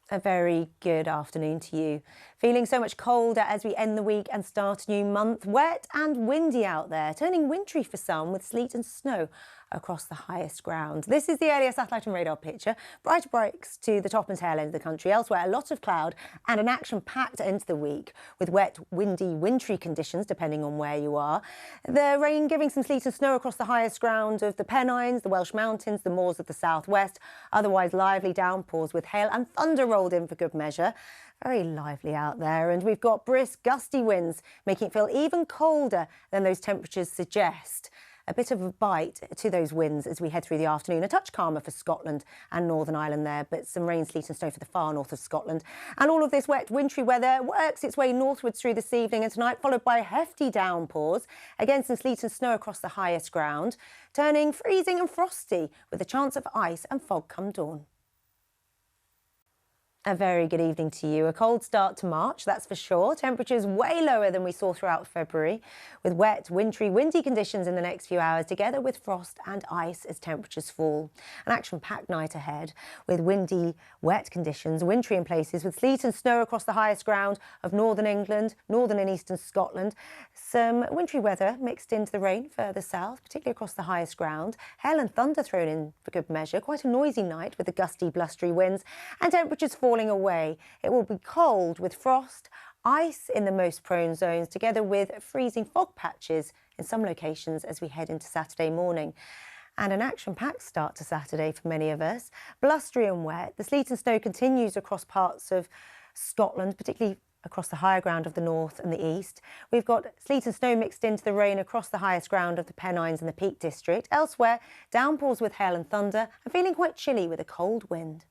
A very good afternoon to you. Feeling so much colder as we end the week and start a new month. Wet and windy out there, turning wintry for some with sleet and snow across the highest ground. This is the earlier satellite and radar picture. Brighter breaks to the top and tail end of the country. Elsewhere, a lot of cloud and an action-packed end to the week with wet, windy, wintry conditions depending on where you are. The rain giving some sleet and snow across the highest ground of the Pennines, the Welsh Mountains, the moors of the southwest. Otherwise, lively downpours with hail and thunder rolled in for good measure. Very lively out there, and we've got brisk, gusty winds, making it feel even colder than those temperatures suggest. A bit of a bite to those winds as we head through the afternoon. A touch calmer for Scotland and Northern Ireland there, but some rain, sleet and snow for the far north of Scotland. And all of this wet, wintry weather works its way northwards through this evening and tonight, followed by hefty downpours. Again, some sleet and snow across the highest ground, turning freezing and frosty with a chance of ice and fog come dawn. A very good evening to you. A cold start to March, that's for sure. Temperatures way lower than we saw throughout February, with wet, wintry, windy conditions in the next few hours, together with frost and ice as temperatures fall. An action-packed night ahead, with windy, wet conditions, wintry in places, with sleet and snow across the highest ground of northern England, northern and eastern Scotland. Some wintry weather mixed into the rain further south, particularly across the highest ground. Hail and thunder thrown in for good measure. Quite a noisy night with the gusty, blustery winds and temperatures falling away. It will be cold with frost, ice in the most prone zones, together with freezing fog patches in some locations as we head into Saturday morning. And an action-packed start to Saturday for many of us. Blustery and wet. The sleet and snow continues across parts of Scotland, particularly across the higher ground of the north and the east. We've got sleet and snow mixed into the rain across the highest ground of the Pennines and the Peak District. Elsewhere, downpours with hail and thunder and feeling quite chilly with a cold wind.